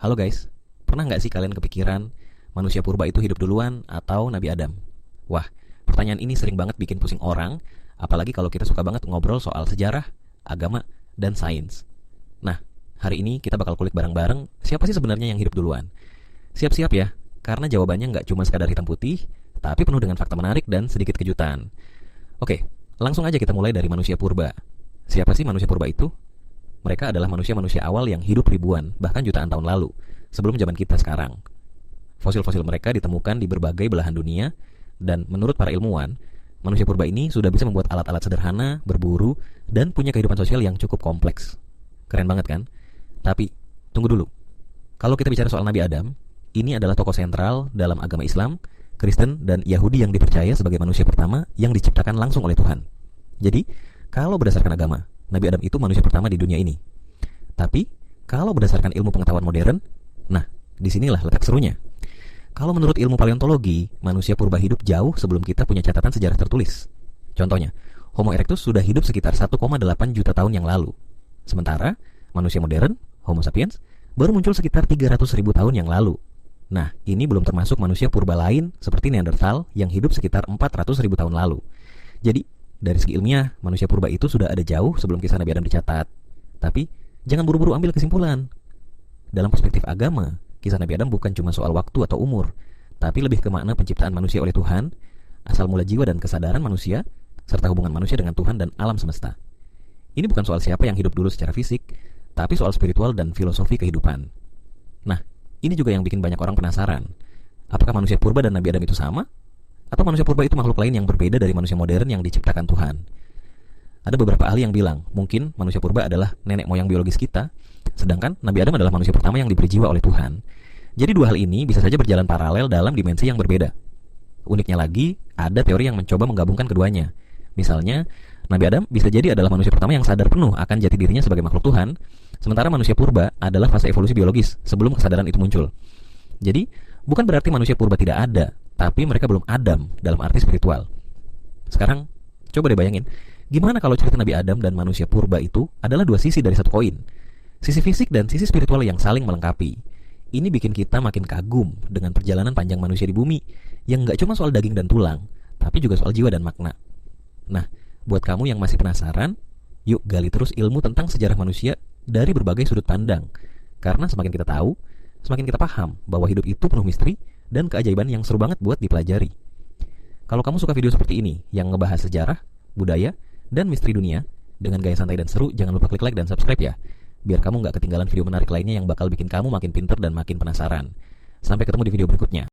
Halo guys, pernah nggak sih kalian kepikiran manusia purba itu hidup duluan atau Nabi Adam? Wah, pertanyaan ini sering banget bikin pusing orang, apalagi kalau kita suka banget ngobrol soal sejarah, agama, dan sains. Nah, hari ini kita bakal kulik bareng-bareng siapa sih sebenarnya yang hidup duluan. Siap-siap ya, karena jawabannya nggak cuma sekadar hitam putih, tapi penuh dengan fakta menarik dan sedikit kejutan. Oke, langsung aja kita mulai dari manusia purba. Siapa sih manusia purba itu? Mereka adalah manusia-manusia awal yang hidup ribuan, bahkan jutaan tahun lalu, sebelum zaman kita sekarang. Fosil-fosil mereka ditemukan di berbagai belahan dunia, dan menurut para ilmuwan, manusia purba ini sudah bisa membuat alat-alat sederhana, berburu, dan punya kehidupan sosial yang cukup kompleks. Keren banget kan? Tapi, tunggu dulu. Kalau kita bicara soal Nabi Adam, ini adalah tokoh sentral dalam agama Islam, Kristen, dan Yahudi yang dipercaya sebagai manusia pertama yang diciptakan langsung oleh Tuhan. Jadi, kalau berdasarkan agama, Nabi Adam itu manusia pertama di dunia ini. Tapi, kalau berdasarkan ilmu pengetahuan modern, nah, disinilah letak serunya. Kalau menurut ilmu paleontologi, manusia purba hidup jauh sebelum kita punya catatan sejarah tertulis. Contohnya, Homo erectus sudah hidup sekitar 1,8 juta tahun yang lalu. Sementara, manusia modern, Homo sapiens, baru muncul sekitar 300.000 tahun yang lalu. Nah, ini belum termasuk manusia purba lain seperti Neanderthal yang hidup sekitar 400.000 tahun lalu. Jadi, dari segi ilmiah, manusia purba itu sudah ada jauh sebelum kisah Nabi Adam dicatat. Tapi, jangan buru-buru ambil kesimpulan. Dalam perspektif agama, kisah Nabi Adam bukan cuma soal waktu atau umur, tapi lebih ke makna penciptaan manusia oleh Tuhan, asal mula jiwa dan kesadaran manusia, serta hubungan manusia dengan Tuhan dan alam semesta. Ini bukan soal siapa yang hidup dulu secara fisik, tapi soal spiritual dan filosofi kehidupan. Nah, ini juga yang bikin banyak orang penasaran. Apakah manusia purba dan Nabi Adam itu sama? Atau manusia purba itu makhluk lain yang berbeda dari manusia modern yang diciptakan Tuhan? Ada beberapa ahli yang bilang, mungkin manusia purba adalah nenek moyang biologis kita, sedangkan Nabi Adam adalah manusia pertama yang diberi jiwa oleh Tuhan. Jadi dua hal ini bisa saja berjalan paralel dalam dimensi yang berbeda. Uniknya lagi, ada teori yang mencoba menggabungkan keduanya. Misalnya, Nabi Adam bisa jadi adalah manusia pertama yang sadar penuh akan jati dirinya sebagai makhluk Tuhan, sementara manusia purba adalah fase evolusi biologis sebelum kesadaran itu muncul. Jadi, bukan berarti manusia purba tidak ada, tapi mereka belum Adam dalam arti spiritual. Sekarang, coba deh bayangin, gimana kalau cerita Nabi Adam dan manusia purba itu adalah dua sisi dari satu koin? Sisi fisik dan sisi spiritual yang saling melengkapi. Ini bikin kita makin kagum dengan perjalanan panjang manusia di bumi, yang gak cuma soal daging dan tulang, tapi juga soal jiwa dan makna. Nah, buat kamu yang masih penasaran, yuk gali terus ilmu tentang sejarah manusia dari berbagai sudut pandang. Karena semakin kita tahu, semakin kita paham bahwa hidup itu penuh misteri dan keajaiban yang seru banget buat dipelajari. Kalau kamu suka video seperti ini yang ngebahas sejarah, budaya, dan misteri dunia dengan gaya santai dan seru, jangan lupa klik like dan subscribe ya, biar kamu gak ketinggalan video menarik lainnya yang bakal bikin kamu makin pinter dan makin penasaran. Sampai ketemu di video berikutnya.